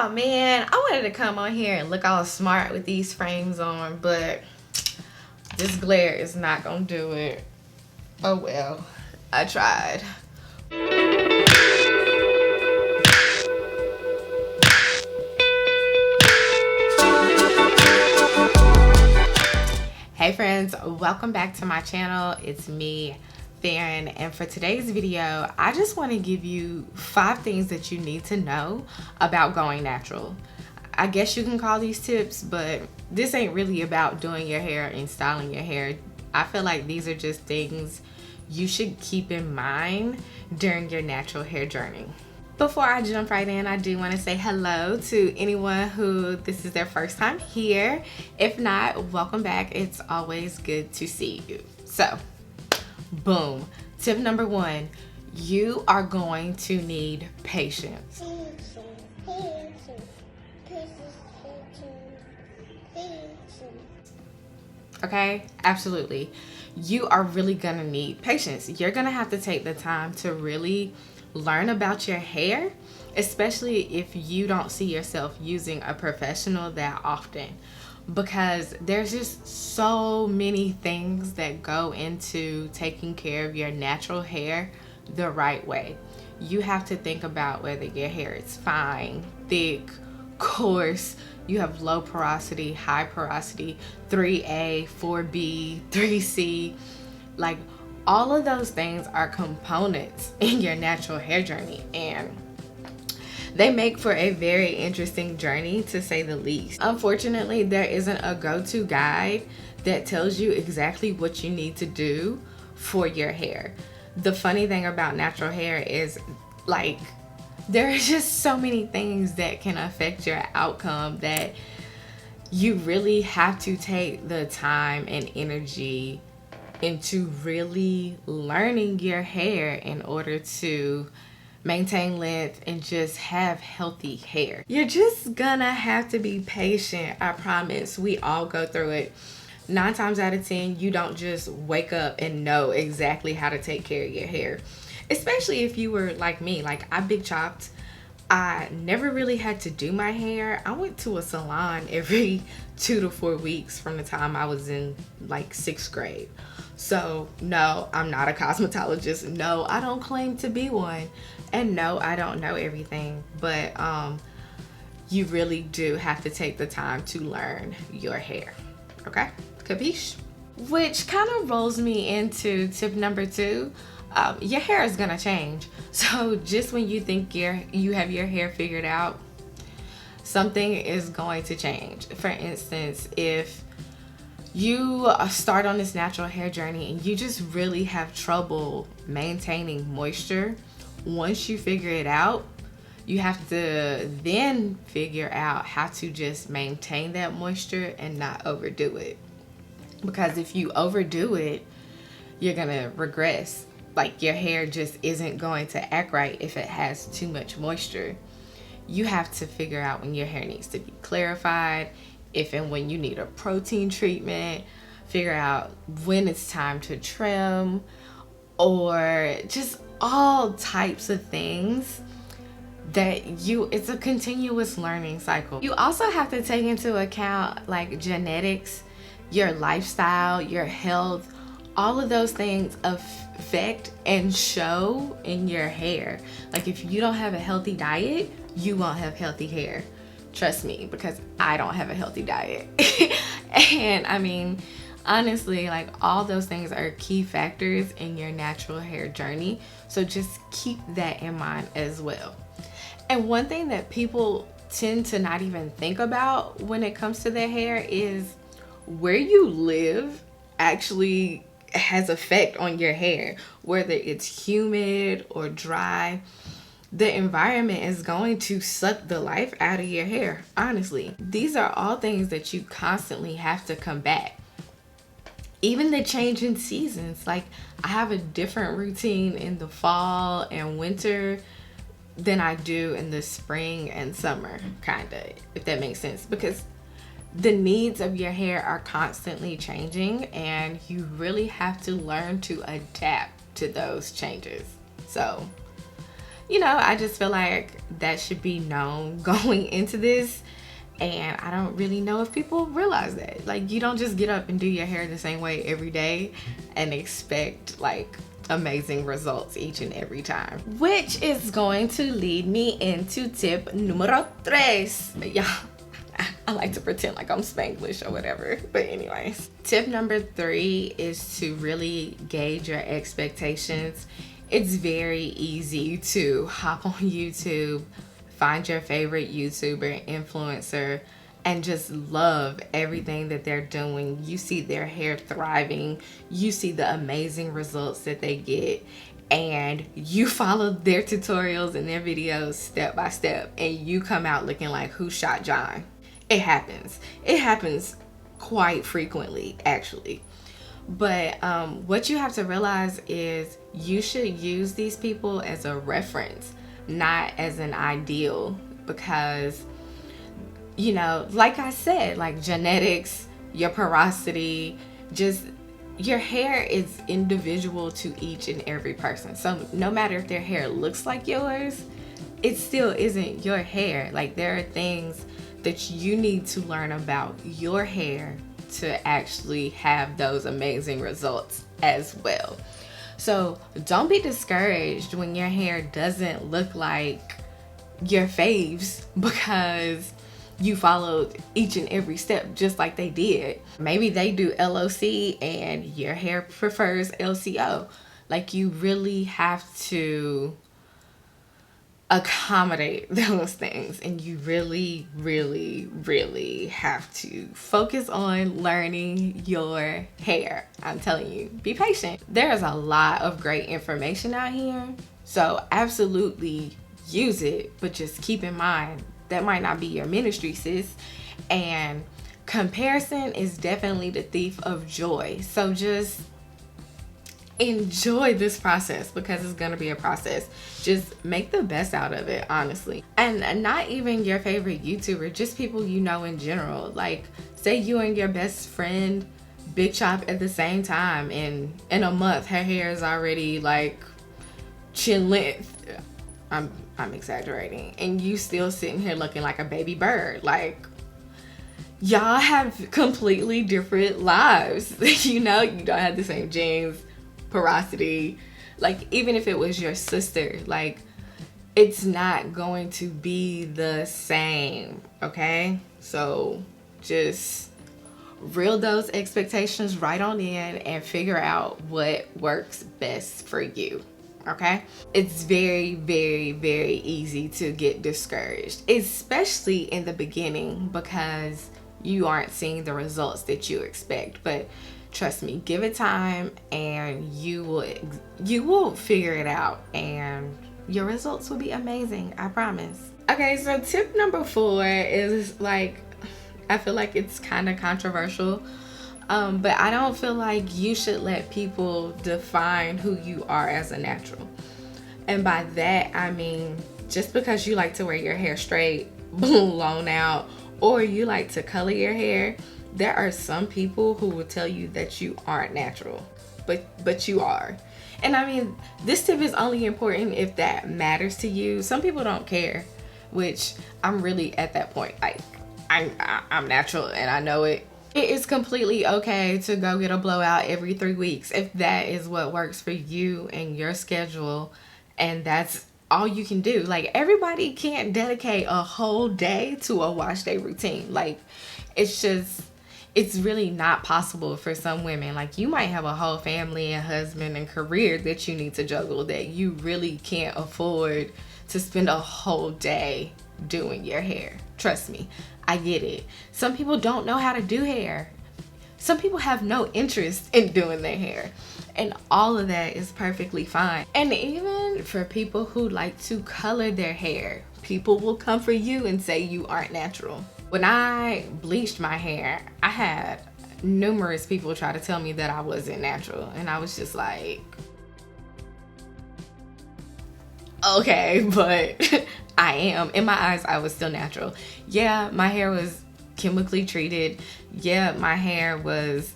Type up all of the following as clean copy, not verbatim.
Oh man, I wanted to come on here and look all smart with these frames on, but this glare is not gonna do it. Oh well, I tried. Hey friends, welcome back to my channel. It's me, Farron, and for today's video, I just want to give you 5 things that you need to know about going natural. I guess you can call these tips, but this ain't really about doing your hair and styling your hair. I feel like these are just things you should keep in mind during your natural hair journey. Before I jump right in, I do want to say hello to anyone who this is their first time here. If not, welcome back. It's always good to see you. So, boom. Tip number 1, you are going to need patience. Okay, absolutely. You are really gonna need patience. You're gonna have to take the time to really learn about your hair, especially if you don't see yourself using a professional that often, because there's just so many things that go into taking care of your natural hair the right way. You have to think about whether your hair is fine, thick, coarse, you have low porosity, high porosity, 3A, 4B, 3C, like all of those things are components in your natural hair journey, and they make for a very interesting journey, to say the least. Unfortunately, there isn't a go-to guide that tells you exactly what you need to do for your hair. The funny thing about natural hair is, like, there are just so many things that can affect your outcome that you really have to take the time and energy into really learning your hair in order to maintain length and just have healthy hair. You're just gonna have to be patient. I promise. We all go through it. 9 times out of 10, you don't just wake up and know exactly how to take care of your hair. Especially if you were like me. Like, I big chopped. I never really had to do my hair. I went to a salon every 2 to 4 weeks from the time I was in like 6th grade. So no, I'm not a cosmetologist. No, I don't claim to be one. And no, I don't know everything. But you really do have to take the time to learn your hair. Okay? Capiche? Which kind of rolls me into tip number 2. Your hair is gonna change. So just when you think you have your hair figured out, something is going to change. For instance, if you start on this natural hair journey and you just really have trouble maintaining moisture, once you figure it out, you have to then figure out how to just maintain that moisture and not overdo it. Because if you overdo it, you're gonna regress. Like, your hair just isn't going to act right if it has too much moisture. You have to figure out when your hair needs to be clarified, if and when you need a protein treatment, figure out when it's time to trim, or just all types of things that it's a continuous learning cycle. You also have to take into account like genetics, your lifestyle, your health. All of those things affect and show in your hair. Like, if you don't have a healthy diet, you won't have healthy hair. Trust me, because I don't have a healthy diet. And I mean, honestly, like, all those things are key factors in your natural hair journey. So just keep that in mind as well. And one thing that people tend to not even think about when it comes to their hair is where you live actually has effect on your hair. Whether it's humid or dry, the environment is going to suck the life out of your hair. Honestly, these are all things that you constantly have to combat. Even the change in seasons. Like, I have a different routine in the fall and winter than I do in the spring and summer, kinda, if that makes sense, because the needs of your hair are constantly changing and you really have to learn to adapt to those changes. So you know, I just feel like that should be known going into this. And I don't really know if people realize that. Like, you don't just get up and do your hair the same way every day and expect like amazing results each and every time. Which is going to lead me into tip numero tres. Yeah, I like to pretend like I'm Spanglish or whatever. But anyways, tip number 3 is to really gauge your expectations. It's very easy to hop on YouTube, find your favorite YouTuber, influencer, and just love everything that they're doing. You see their hair thriving, you see the amazing results that they get, and you follow their tutorials and their videos step by step, and you come out looking like Who Shot John. It happens. It happens quite frequently, actually. But what you have to realize is you should use these people as a reference, not as an ideal, because, you know, like I said, like genetics, your porosity, just your hair is individual to each and every person. So no matter if their hair looks like yours, it still isn't your hair. Like, there are things that you need to learn about your hair to actually have those amazing results as well. So don't be discouraged when your hair doesn't look like your faves because you followed each and every step just like they did. Maybe they do LOC and your hair prefers LCO. Like, you really have to accommodate those things, and you really have to focus on learning your hair. I'm telling you, be patient. There's a lot of great information out here, so absolutely use it, but just keep in mind that might not be your ministry, sis. And comparison is definitely the thief of joy. So just enjoy this process, because it's gonna be a process. Just make the best out of it, honestly. And not even your favorite YouTuber, just people you know in general. Like, say you and your best friend big chop at the same time, and in a month her hair is already like chin length. I'm exaggerating, and you still sitting here looking like a baby bird. Like, y'all have completely different lives. You know, you don't have the same genes, porosity. Like, even if it was your sister, like, it's not going to be the same, okay? So just reel those expectations right on in and figure out what works best for you, okay? It's very easy to get discouraged, especially in the beginning, because you aren't seeing the results that you expect. But trust me, give it time and you will figure it out, and your results will be amazing, I promise. Okay, so tip number 4 is, like, I feel like it's kind of controversial, but I don't feel like you should let people define who you are as a natural. And by that, I mean, just because you like to wear your hair straight, blown out, or you like to color your hair, there are some people who will tell you that you aren't natural, but you are. And I mean, this tip is only important if that matters to you. Some people don't care, which I'm really at that point. Like, I'm natural and I know it. It is completely okay to go get a blowout every 3 weeks if that is what works for you and your schedule, and that's all you can do. Like, everybody can't dedicate a whole day to a wash day routine. Like, it's really not possible for some women. Like, you might have a whole family and husband and career that you need to juggle, that you really can't afford to spend a whole day doing your hair. Trust me, I get it. Some people don't know how to do hair. Some people have no interest in doing their hair, and all of that is perfectly fine. And even for people who like to color their hair, people will come for you and say you aren't natural. When I bleached my hair, I had numerous people try to tell me that I wasn't natural, and I was just like, okay, but I am. In my eyes, I was still natural. Yeah, my hair was chemically treated. Yeah, my hair was,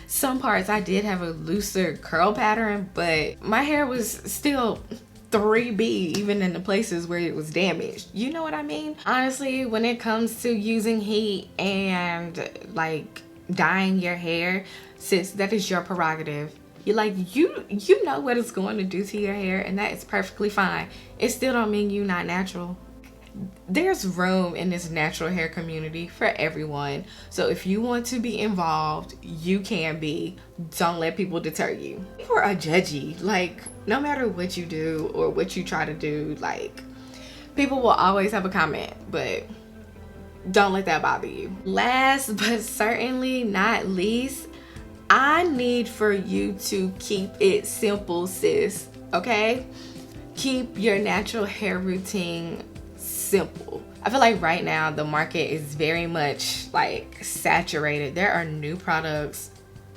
some parts I did have a looser curl pattern, but my hair was still 3B even in the places where it was damaged. You know what I mean? Honestly, when it comes to using heat and like dyeing your hair, sis, that is your prerogative. You know what it's going to do to your hair, and that is perfectly fine. It still don't mean you not natural. There's room in this natural hair community for everyone. So if you want to be involved, you can be. Don't let people deter you. People are judgy. Like, no matter what you do or what you try to do, like, people will always have a comment, but don't let that bother you. Last but certainly not least, I need for you to keep it simple, sis. Okay? Keep your natural hair routine simple. I feel like right now the market is very much like saturated. There are new products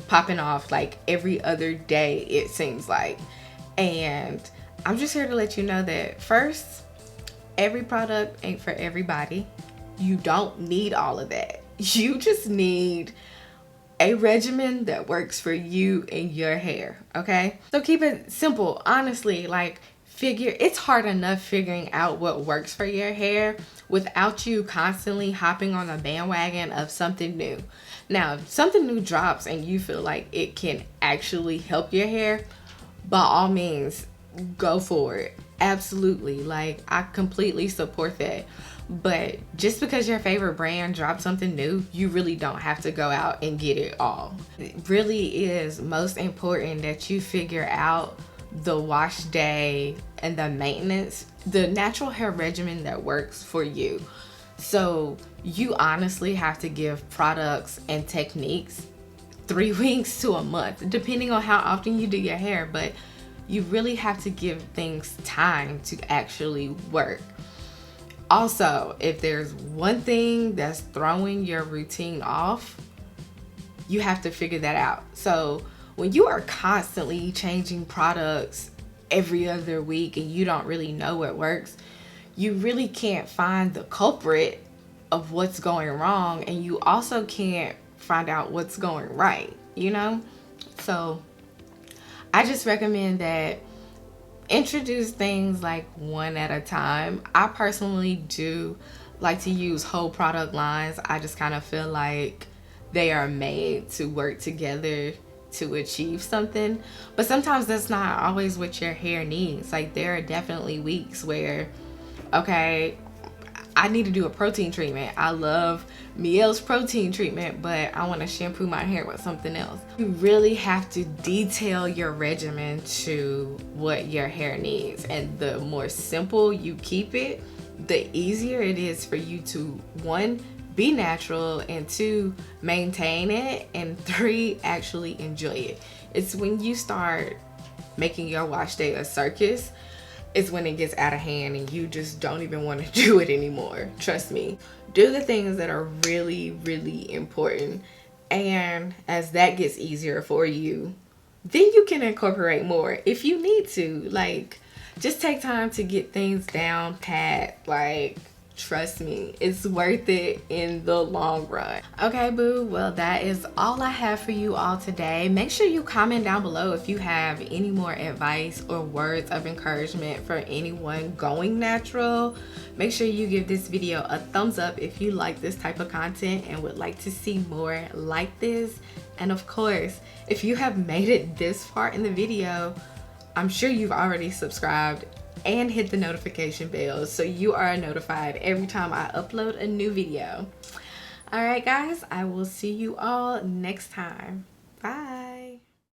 popping off like every other day, it seems like. And I'm just here to let you know that first, every product ain't for everybody. You don't need all of that. You just need a regimen that works for you and your hair, okay? So keep it simple. Honestly, like, it's hard enough figuring out what works for your hair without you constantly hopping on the bandwagon of something new. Now, if something new drops and you feel like it can actually help your hair, by all means, go for it. Absolutely. Like, I completely support that. But just because your favorite brand dropped something new, you really don't have to go out and get it all. It really is most important that you figure out the wash day and the maintenance, the natural hair regimen that works for you. So you honestly have to give products and techniques 3 weeks to a month, depending on how often you do your hair, but you really have to give things time to actually work. Also, if there's one thing that's throwing your routine off, you have to figure that out. So when you are constantly changing products every other week and you don't really know what works, you really can't find the culprit of what's going wrong, and you also can't find out what's going right, you know? So I just recommend that introduce things like one at a time. I personally do like to use whole product lines. I just kind of feel like they are made to work together to achieve something, but sometimes that's not always what your hair needs. Like, there are definitely weeks where, okay, I need to do a protein treatment. I love Miele's protein treatment, but I want to shampoo my hair with something else. You really have to detail your regimen to what your hair needs, and the more simple you keep it, the easier it is for you to, 1, be natural, and 2, maintain it, and 3, actually enjoy it. It's when you start making your wash day a circus, it's when it gets out of hand and you just don't even want to do it anymore. Trust me. Do the things that are really, really important, and as that gets easier for you, then you can incorporate more if you need to. Like, just take time to get things down pat. Like, trust me, it's worth it in the long run. Okay, boo, well, that is all I have for you all today. Make sure you comment down below if you have any more advice or words of encouragement for anyone going natural. Make sure you give this video a thumbs up if you like this type of content and would like to see more like this. And of course, if you have made it this far in the video, I'm sure you've already subscribed and hit the notification bell so you are notified every time I upload a new video. All right, guys, I will see you all next time. Bye.